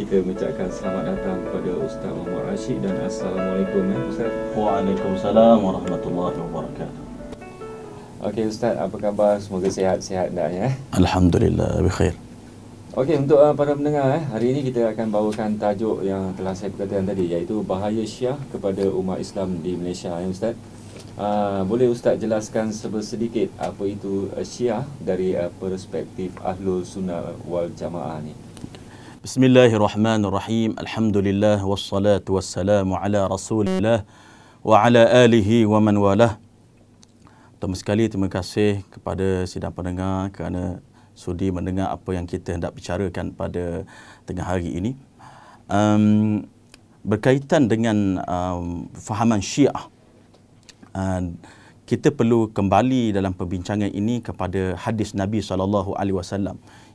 Kita mengucapkan selamat datang kepada Ustaz Muhammad Rashid dan Assalamualaikum Ustaz. Waalaikumsalam warahmatullahi wabarakatuh. Okey Ustaz, apa khabar? Semoga sihat-sihat hendaknya. Alhamdulillah, bikhair. Okey, untuk para pendengar, hari ini kita akan bawakan tajuk yang telah saya perkatakan tadi, iaitu bahaya Syiah kepada umat Islam di Malaysia, ya Ustaz. Boleh Ustaz jelaskan sedikit apa itu Syiah dari perspektif Ahlul Sunnah wal Jamaah ni? Bismillahirrahmanirrahim. Alhamdulillah wassalatu wassalamu ala Rasulillah wa ala alihi wa man walah. Pertama sekali terima kasih kepada sidang pendengar kerana sudi mendengar apa yang kita hendak bicarakan pada tengah hari ini. Berkaitan dengan fahaman Syiah, kita perlu kembali dalam perbincangan ini kepada hadis Nabi SAW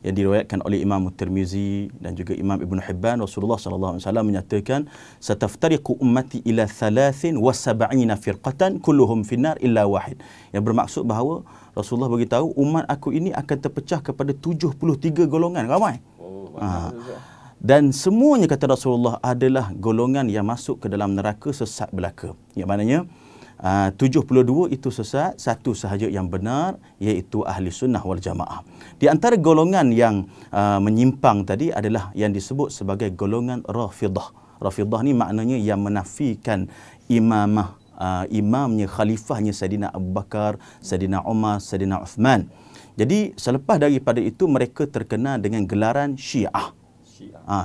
yang diriwayatkan oleh Imam Tirmizi dan juga Imam Ibn Hibban. Rasulullah SAW menyatakan, "Sataftariqu ummati ila 73 firqatan kulluhum finnar illa wahid." Yang bermaksud bahawa Rasulullah beritahu umat aku ini akan terpecah kepada 73 golongan, ramai. Dan semuanya, kata Rasulullah, adalah golongan yang masuk ke dalam neraka sesat belaka. Yang maknanya 72 itu sesat, satu sahaja yang benar, iaitu ahli sunnah wal jamaah. Di antara golongan yang menyimpang tadi adalah yang disebut sebagai golongan Rafidah. Rafidah ni maknanya yang menafikan imamah, imamnya, khalifahnya Saidina Abu Bakar, Saidina Umar, Saidina Uthman. Jadi selepas daripada itu mereka terkenal dengan gelaran Syiah.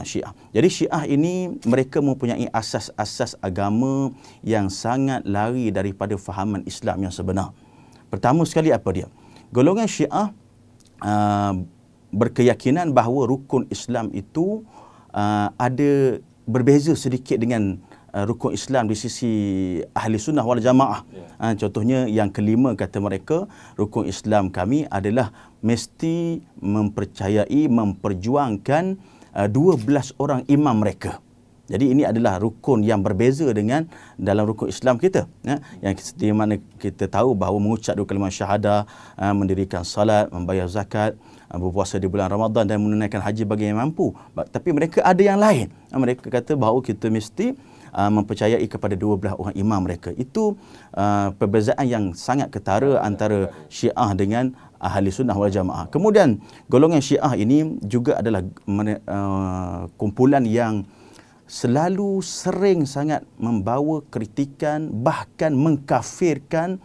Syiah. Jadi Syiah ini mereka mempunyai asas-asas agama yang sangat lari daripada fahaman Islam yang sebenar. Pertama sekali apa dia? Golongan Syiah berkeyakinan bahawa rukun Islam itu ada berbeza sedikit dengan rukun Islam di sisi ahli sunnah wal jamaah. Contohnya yang kelima, kata mereka, rukun Islam kami adalah mesti mempercayai, memperjuangkan 12 orang imam mereka. Jadi ini adalah rukun yang berbeza dengan dalam rukun Islam kita, yang di mana kita tahu bahawa mengucap dua kalimah syahadah, mendirikan salat, membayar zakat, berpuasa di bulan Ramadan dan menunaikan haji bagi yang mampu. Tapi mereka ada yang lain. Mereka kata bahawa kita mesti mempercayai kepada 12 orang imam mereka. Itu perbezaan yang sangat ketara antara Syiah dengan ahli sunnah wal jamaah. Kemudian golongan Syiah ini juga adalah kumpulan yang selalu sering sangat membawa kritikan, bahkan mengkafirkan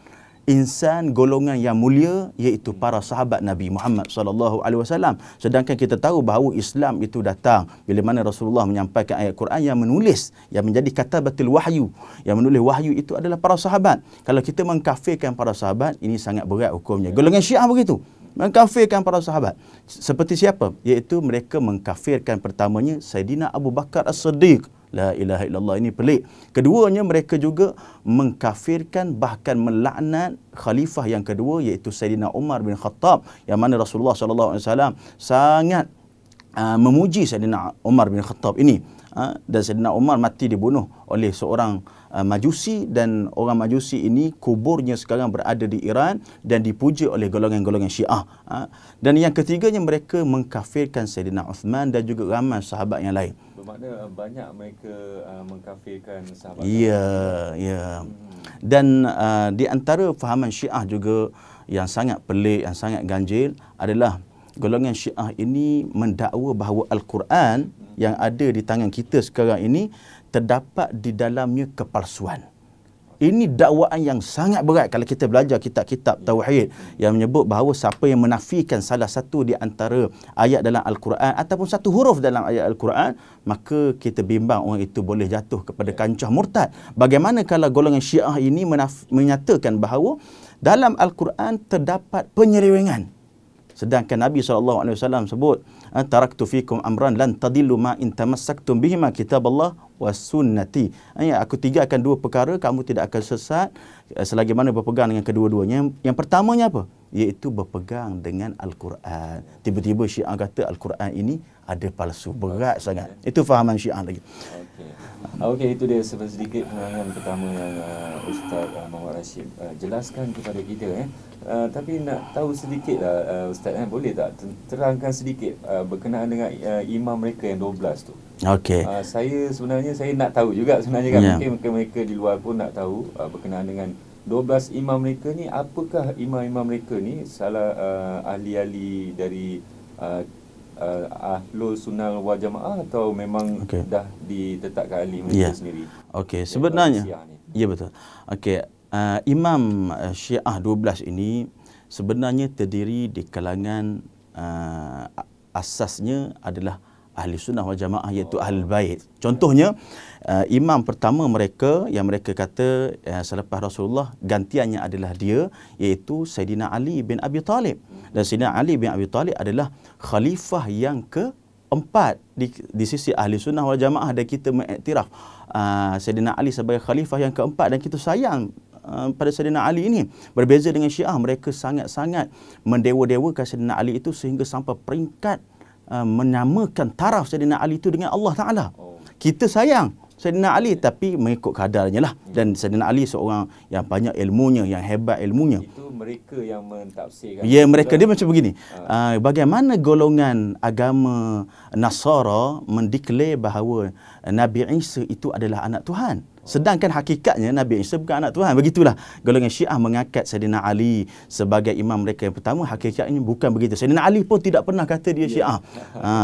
insan golongan yang mulia, iaitu para sahabat Nabi Muhammad SAW. Sedangkan kita tahu bahawa Islam itu datang bila mana Rasulullah menyampaikan ayat Quran yang menulis, yang menjadi katabatul wahyu, yang menulis wahyu itu adalah para sahabat. Kalau kita mengkafirkan para sahabat, ini sangat berat hukumnya. Golongan Syiah begitu, mengkafirkan para sahabat. Seperti siapa? Iaitu mereka mengkafirkan pertamanya Saidina Abu Bakar As-Siddiq. La ilaha illallah, ini pelik. Keduanya, mereka juga mengkafirkan, bahkan melaknat khalifah yang kedua, iaitu Saidina Umar bin Khattab, yang mana Rasulullah SAW sangat memuji Saidina Umar bin Khattab ini. Dan Saidina Umar mati dibunuh oleh seorang Majusi, dan orang Majusi ini kuburnya sekarang berada di Iran dan dipuja oleh golongan-golongan Syiah. Dan yang ketiganya, mereka mengkafirkan Saidina Uthman dan juga ramai sahabat yang lain. Bermakna banyak mereka mengkafirkan sahabat. Ya. Dan di antara fahaman Syiah juga yang sangat pelik, yang sangat ganjil adalah golongan Syiah ini mendakwa bahawa Al-Quran yang ada di tangan kita sekarang ini terdapat di dalamnya kepalsuan. Ini dakwaan yang sangat berat kalau kita belajar kitab-kitab tauhid yang menyebut bahawa siapa yang menafikan salah satu di antara ayat dalam Al-Quran ataupun satu huruf dalam ayat Al-Quran, maka kita bimbang orang itu boleh jatuh kepada kancah murtad. Bagaimana kalau golongan Syiah ini menyatakan bahawa dalam Al-Quran terdapat penyelewengan, sedangkan Nabi SAW sebut, taraktu fikum amran lan tadillu ma in tamassaktum bihima kitaballah was sunnati. Aku tinggalkan dua perkara, kamu tidak akan sesat selagi mana berpegang dengan kedua-duanya. Yang pertamanya apa? Iaitu berpegang dengan Al-Quran. Tiba-tiba Syiah kata Al-Quran ini ada palsu. Berat sangat. Itu fahaman Syiah lagi. Okey, itu dia sedikit penerangan pertama yang Ustaz Muhammad Rashid jelaskan kepada kita. Tapi nak tahu sedikit lah Ustaz, boleh tak terangkan sedikit berkenaan dengan imam mereka yang 12 tu? Okey. Saya nak tahu juga sebenarnya kan. Mungkin mereka di luar pun nak tahu berkenaan dengan 12 imam mereka ni. Apakah imam-imam mereka ni salah ahli-ahli dari Ahlul Sunnah wal Jamaah atau memang dah ditetapkan ahli mereka sendiri? Okey, sebenarnya ya betul. Okey, imam Syiah 12 ini sebenarnya terdiri di kalangan asasnya adalah Ahli Sunnah wal Jamaah, iaitu Ahlul Bait. Contohnya imam pertama mereka yang mereka kata selepas Rasulullah gantiannya adalah dia, iaitu Saidina Ali bin Abi Talib. Dan Saidina Ali bin Abi Talib adalah khalifah yang keempat di sisi Ahli Sunnah wal Jamaah, dan kita mengiktiraf Saidina Ali sebagai khalifah yang keempat, dan kita sayang pada Saidina Ali ini. Berbeza dengan Syiah, mereka sangat-sangat mendewa-dewakan Saidina Ali itu sehingga sampai peringkat menamakan taraf Saidina Ali itu dengan Allah Ta'ala. Kita sayang Saidina Ali tapi mengikut kadarnya lah. Dan Saidina Ali seorang yang banyak ilmunya, yang hebat ilmunya. Itu mereka yang mentafsirkan. Ya, mereka dia macam begini. Bagaimana golongan agama Nasara mendeklar bahawa Nabi Isa itu adalah anak Tuhan, sedangkan hakikatnya Nabi Isa bukan anak Tuhan. Begitulah golongan Syiah mengangkat Saidina Ali sebagai imam mereka yang pertama. Hakikatnya bukan begitu. Saidina Ali pun tidak pernah kata dia Syiah.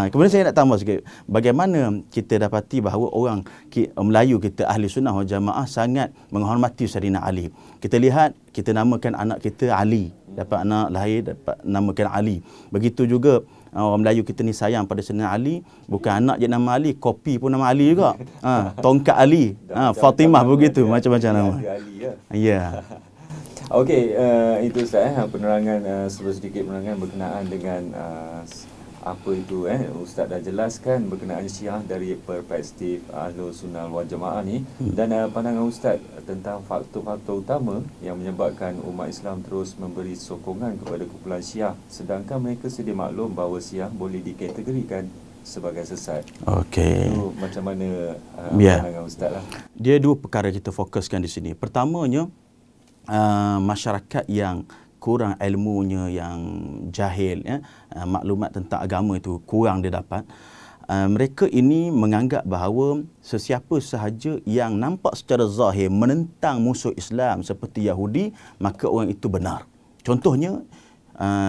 Kemudian saya nak tambah sikit. Bagaimana kita dapati bahawa orang Melayu kita Ahli Sunnah wal Jamaah sangat menghormati Saidina Ali. Kita lihat, kita namakan anak kita Ali, dapat anak lahir dapat namakan Ali. Begitu juga orang Melayu kita ni sayang pada Saidina Ali, bukan anak je nama Ali, kopi pun nama Ali juga. Tongkat Ali, Fatimah begitu, macam-macam nama. Ya. Okey, itu Ustaz penerangan sedikit penerangan berkenaan dengan apa itu Ustaz dah jelaskan berkenaan Syiah dari perspektif Ahlul Sunnah wal Jamaah ni, dan pandangan Ustaz tentang faktor-faktor utama yang menyebabkan umat Islam terus memberi sokongan kepada kumpulan Syiah, sedangkan mereka sedia maklum bahawa Syiah boleh dikategorikan sebagai sesat. Okey. Itu macam mana pandangan Ustaz lah? Dia dua perkara kita fokuskan di sini. Pertamanya, masyarakat yang kurang ilmunya, yang jahil, maklumat tentang agama itu kurang dia dapat. Mereka ini menganggap bahawa sesiapa sahaja yang nampak secara zahir menentang musuh Islam seperti Yahudi, maka orang itu benar. Contohnya,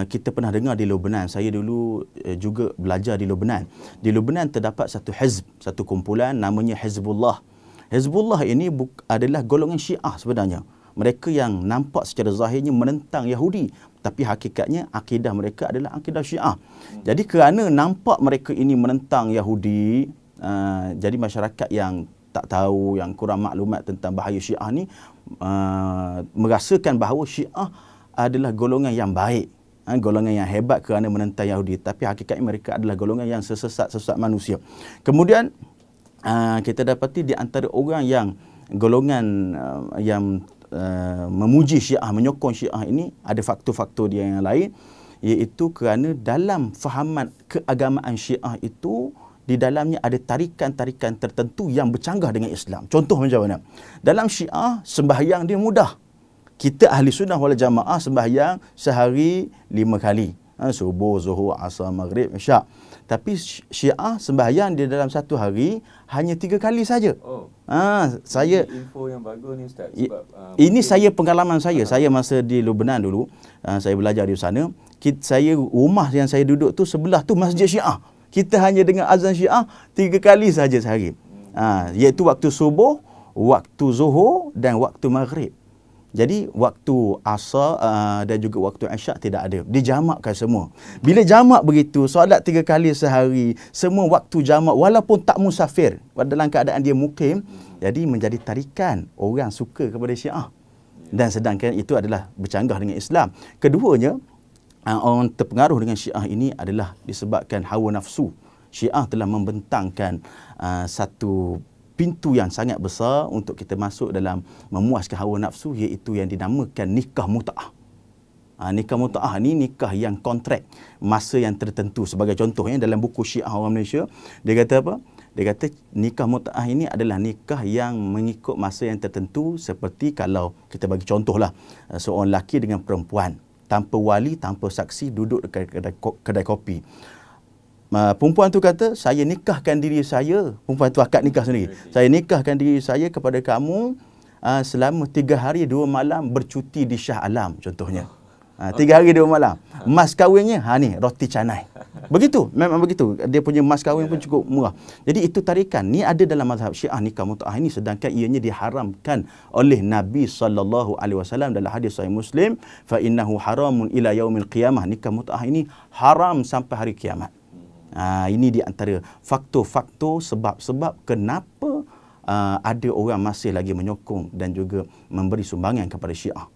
kita pernah dengar di Lebanon. Saya dulu juga belajar di Lebanon. Di Lebanon terdapat satu hizb, satu kumpulan namanya Hizbullah. Hizbullah ini adalah golongan Syiah sebenarnya. Mereka yang nampak secara zahirnya menentang Yahudi, tapi hakikatnya akidah mereka adalah akidah Syiah. Jadi kerana nampak mereka ini menentang Yahudi, jadi masyarakat yang tak tahu, yang kurang maklumat tentang bahaya Syiah ni, merasakan bahawa Syiah adalah golongan yang baik, golongan yang hebat kerana menentang Yahudi, tapi hakikatnya mereka adalah golongan yang sesat manusia. Kemudian kita dapati di antara orang yang golongan yang memuji Syiah, menyokong Syiah ini, ada faktor-faktor dia yang lain, iaitu kerana dalam fahaman keagamaan Syiah itu, di dalamnya ada tarikan-tarikan tertentu yang bercanggah dengan Islam. Contoh macam mana? Dalam Syiah, sembahyang dia mudah. Kita Ahli Sunnah wal Jamaah sembahyang sehari 5 kali. Subuh, zuhur, asar, maghrib, isyak. Tapi Syiah sembahyang dia dalam satu hari hanya 3 kali saja. Saya info yang bagus ni Ustaz, sebab ini saya pengalaman saya. Saya masa di Lebanon dulu, saya belajar di sana. Rumah yang saya duduk tu sebelah tu masjid Syiah. Kita hanya dengar azan Syiah 3 kali saja sehari. Iaitu waktu subuh, waktu zuhur dan waktu maghrib. Jadi waktu asar dan juga waktu isyak tidak ada. Dijamakkan semua. Bila jamak begitu, solat 3 kali sehari, semua waktu jamak walaupun tak musafir, dalam keadaan dia mukim, jadi menjadi tarikan orang suka kepada Syiah. Dan sedangkan itu adalah bercanggah dengan Islam. Keduanya, orang terpengaruh dengan Syiah ini adalah disebabkan hawa nafsu. Syiah telah membentangkan satu pintu yang sangat besar untuk kita masuk dalam memuaskan hawa nafsu, iaitu yang dinamakan nikah mut'ah. Nikah mut'ah ni nikah yang kontrak masa yang tertentu. Sebagai contohnya dalam buku Syiah orang Malaysia, dia kata apa? Dia kata nikah mut'ah ini adalah nikah yang mengikut masa yang tertentu, seperti kalau kita bagi contohlah, seorang lelaki dengan perempuan tanpa wali, tanpa saksi, duduk dekat kedai kopi. Perempuan tu kata, saya nikahkan diri saya, perempuan tu akad nikah sendiri. Saya nikahkan diri saya kepada kamu selama 3 hari 2 malam bercuti di Shah Alam contohnya. 3 hari 2 malam. Mas kahwinnya ni roti canai. Begitu, memang begitu. Dia punya mas kahwin pun cukup murah. Jadi itu tarikan. Ni ada dalam mazhab Syiah nikah mut'ah ini, sedangkan ianya diharamkan oleh Nabi SAW dalam hadis sahih Muslim, fa innahu haramun ila yaumil qiyamah. Nikah mut'ah ini haram sampai hari kiamat. Ini di antara faktor-faktor sebab-sebab kenapa ada orang masih lagi menyokong dan juga memberi sumbangan kepada Syiah.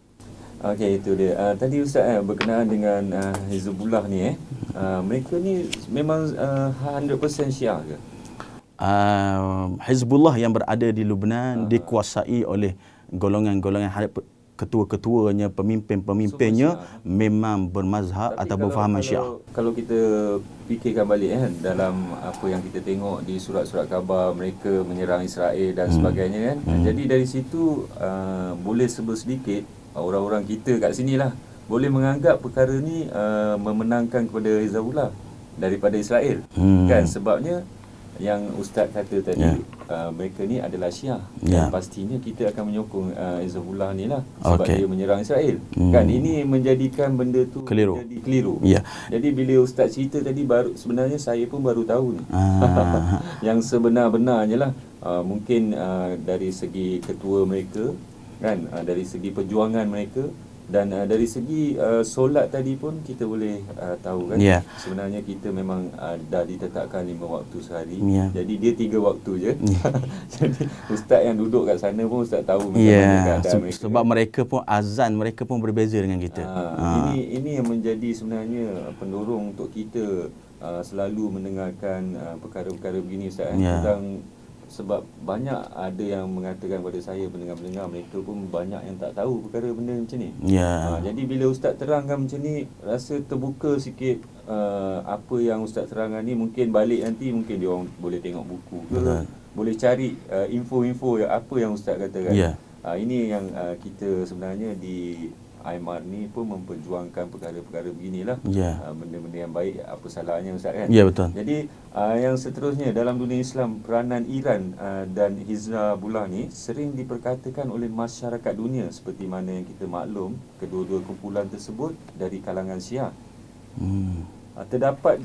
Okey, itu dia. Tadi Ustaz berkenaan dengan Hizbullah ni mereka ni memang 100% Syiah ke? Hizbullah yang berada di Lebanon dikuasai oleh golongan-golongan ketua-ketuanya, pemimpin-pemimpinnya memang bermazhab atau berfahaman Syiah. Kalau kita fikirkan balik dalam apa yang kita tengok di surat-surat khabar mereka menyerang Israel dan sebagainya kan. Jadi dari situ boleh sebut sedikit orang-orang kita kat sinilah boleh menganggap perkara ni memenangkan kepada Hizbullah daripada Israel. Kan sebabnya yang Ustaz kata tadi, mereka ni adalah Syiah. Dan pastinya kita akan menyokong Hizbullah ni lah sebab dia menyerang Israel. Kan ini menjadikan benda tu menjadi keliru. Jadi bila Ustaz cerita tadi, sebenarnya saya pun baru tahu ni. Yang sebenar-benarnya lah, mungkin dari segi ketua mereka kan, dari segi perjuangan mereka, dan dari segi solat tadi pun kita boleh tahu kan, sebenarnya kita memang dah ditetapkan 5 waktu sehari. Jadi dia 3 waktu je. Jadi ustaz yang duduk kat sana pun ustaz tahu macam mana keadaan mereka. Sebab mereka pun azan mereka pun berbeza dengan kita. Ini yang menjadi sebenarnya pendorong untuk kita selalu mendengarkan perkara-perkara begini ustaz. Sebab banyak ada yang mengatakan kepada saya, pendengar-pendengar, mereka pun banyak yang tak tahu perkara benda macam ni. Jadi bila ustaz terangkan macam ni, rasa terbuka sikit. Apa yang ustaz terangkan ni, mungkin balik nanti mungkin dia orang boleh tengok buku ke, boleh cari info-info apa yang ustaz katakan. Ini yang kita sebenarnya di Aimar ni pun memperjuangkan perkara-perkara beginilah. Benda-benda yang baik, apa salahnya ustaz kan? Betul. Jadi yang seterusnya dalam dunia Islam, peranan Iran dan Hizbullah ni sering diperkatakan oleh masyarakat dunia, seperti mana yang kita maklum, kedua-dua kumpulan tersebut dari kalangan Syiah. Terdapat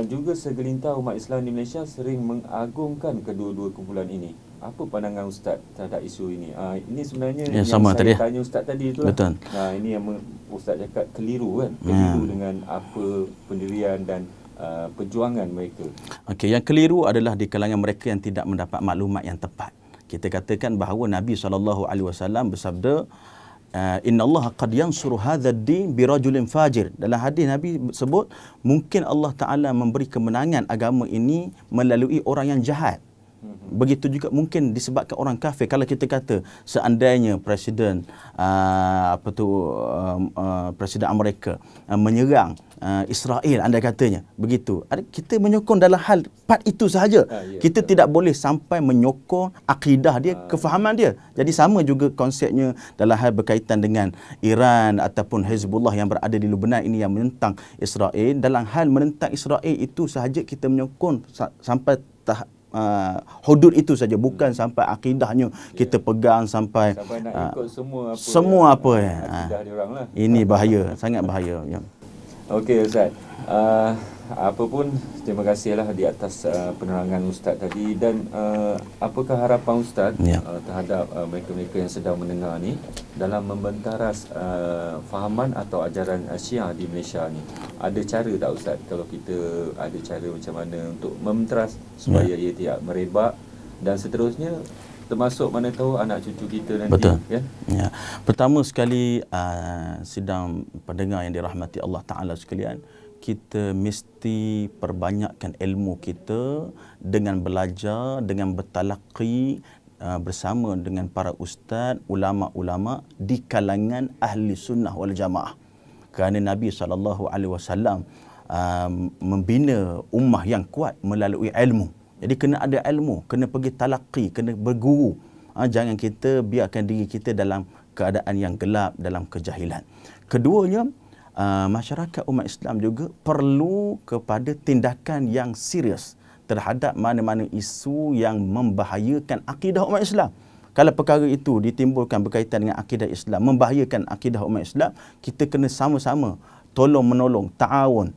juga segelintir umat Islam di Malaysia sering mengagungkan kedua-dua kumpulan ini. Apa pandangan Ustaz terhadap isu ini? Ini sebenarnya yang sama saya tadi. Tanya Ustaz tadi tu. Betul. Ini yang Ustaz cakap keliru kan? Keliru dengan apa pendirian dan perjuangan mereka. Yang keliru adalah di kalangan mereka yang tidak mendapat maklumat yang tepat. Kita katakan bahawa Nabi SAW bersabda, Inna Allah qad yansuru hadha ad-din bi rajulin fajir. Dalam hadis Nabi sebut, mungkin Allah Ta'ala memberi kemenangan agama ini melalui orang yang jahat. Begitu juga mungkin disebabkan orang kafir. Kalau kita kata seandainya Presiden Presiden Amerika menyerang Israel, anda katanya begitu, kita menyokong dalam hal part itu sahaja. Kita tidak boleh sampai menyokong akidah dia, kefahaman dia. Jadi sama juga konsepnya dalam hal berkaitan dengan Iran ataupun Hizbullah yang berada di Lebanon ini yang menentang Israel. Dalam hal menentang Israel itu sahaja kita menyokong sampai hudud itu saja, bukan sampai akidahnya kita pegang sampai nak ikut semua apa akidah dia orang lah. Ini bahaya, sangat bahaya. Okey Ustaz, apa pun terima kasihlah di atas penerangan Ustaz tadi. Dan apakah harapan Ustaz terhadap mereka-mereka yang sedang mendengar ni dalam membentaras fahaman atau ajaran Syiah di Malaysia ni? Ada cara tak Ustaz, kalau kita ada cara macam mana untuk membentaras supaya ia tidak merebak dan seterusnya, termasuk mana tahu anak cucu kita nanti. Betul. Pertama sekali, sidang pendengar yang dirahmati Allah Ta'ala sekalian, kita mesti perbanyakkan ilmu kita dengan belajar, dengan bertalaqi bersama dengan para ustaz, ulama-ulama di kalangan ahli sunnah wal jamaah. Kerana Nabi SAW membina ummah yang kuat melalui ilmu. Jadi kena ada ilmu, kena pergi talaqi, kena berguru. Jangan kita biarkan diri kita dalam keadaan yang gelap, dalam kejahilan. Keduanya, masyarakat umat Islam juga perlu kepada tindakan yang serius terhadap mana-mana isu yang membahayakan akidah umat Islam. Kalau perkara itu ditimbulkan berkaitan dengan akidah Islam, membahayakan akidah umat Islam, kita kena sama-sama tolong menolong, ta'awun,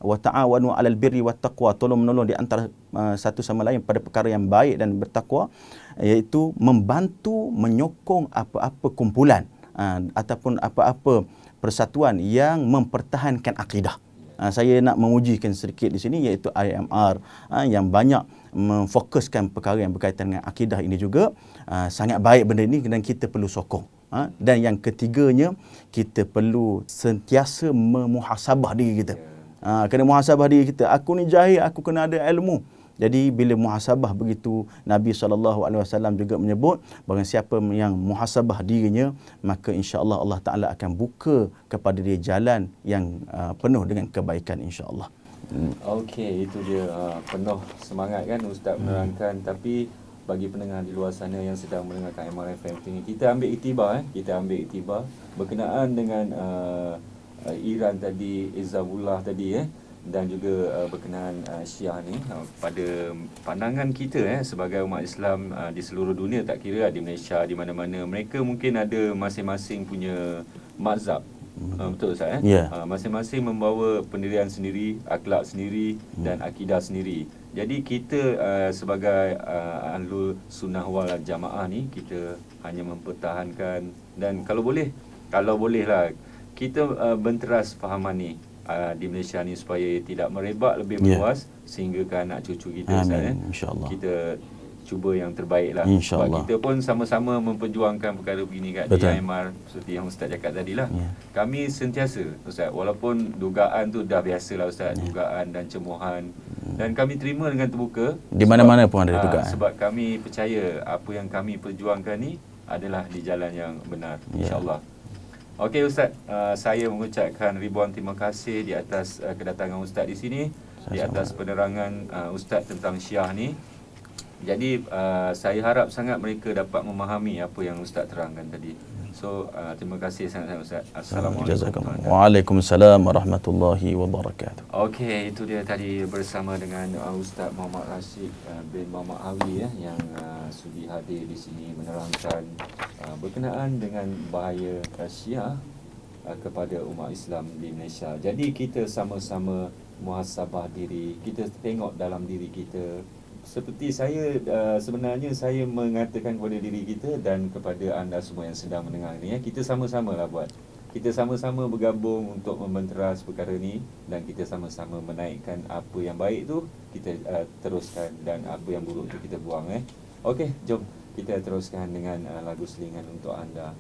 wa ta'awanu 'alal birri wat taqwa, tolong menolong di antara satu sama lain pada perkara yang baik dan bertakwa, iaitu membantu menyokong apa-apa kumpulan ataupun apa-apa persatuan yang mempertahankan akidah. Saya nak memujikan sedikit di sini, iaitu IMR yang banyak memfokuskan perkara yang berkaitan dengan akidah ini juga. Sangat baik benda ini dan kita perlu sokong. Dan yang ketiganya, kita perlu sentiasa memuhasabah diri kita. Kena muhasabah diri kita. Aku ni jahil, aku kena ada ilmu. Jadi bila muhasabah begitu, Nabi SAW juga menyebut bahawa siapa yang muhasabah dirinya, maka insya-Allah Allah Taala akan buka kepada dia jalan yang penuh dengan kebaikan insya-Allah. Okey, itu dia penuh semangat kan Ustaz menerangkan, tapi bagi pendengar di luar sana yang sedang mendengarkan MRFM ini, kita ambil iktibar berkenaan dengan Iran tadi, Hezbollah tadi dan juga berkenaan Syiah ni, pada pandangan kita sebagai umat Islam di seluruh dunia, tak kira di Malaysia, di mana-mana, mereka mungkin ada masing-masing punya mazhab. Betul Ustaz masing-masing membawa pendirian sendiri, akhlak sendiri dan akidah sendiri. Jadi kita sebagai ahlu sunnah wal jamaah ni, kita hanya mempertahankan, dan kalau bolehlah kita benteras fahaman ni di Malaysia ni supaya tidak merebak lebih meluas sehingga ke anak cucu kita. Amin, insya-Allah. Kita cuba yang terbaiklah. Sebab kita pun sama-sama memperjuangkan perkara begini kat di IMR, seperti yang Ustaz cakap tadilah. Kami sentiasa Ustaz, walaupun dugaan tu dah biasalah Ustaz, dugaan dan cemohan, dan kami terima dengan terbuka. Di mana-mana pun ada dugaan. Sebab kami percaya apa yang kami perjuangkan ni adalah di jalan yang benar, insya-Allah. Okey Ustaz, saya mengucapkan ribuan terima kasih di atas kedatangan Ustaz di sini, di atas penerangan Ustaz tentang Syiah ni. Jadi saya harap sangat mereka dapat memahami apa yang Ustaz terangkan tadi. So terima kasih sangat Ustaz. Assalamualaikum. Waalaikumsalam warahmatullahi wabarakatuh. Okey, itu dia tadi bersama dengan Ustaz Muhammad Rashid bin Muhammad Awi yang sudi hadir di sini menerangkan berkenaan dengan bahaya Syiah kepada umat Islam di Malaysia. Jadi kita sama-sama muhasabah diri, kita tengok dalam diri kita. Seperti saya, sebenarnya saya mengatakan kepada diri kita dan kepada anda semua yang sedang mendengar ini, kita sama-sama lah buat. Kita sama-sama bergabung untuk membenteras perkara ni, dan kita sama-sama menaikkan apa yang baik tu kita teruskan, dan apa yang buruk tu kita buang. Okey, jom kita teruskan dengan lagu selingan untuk anda.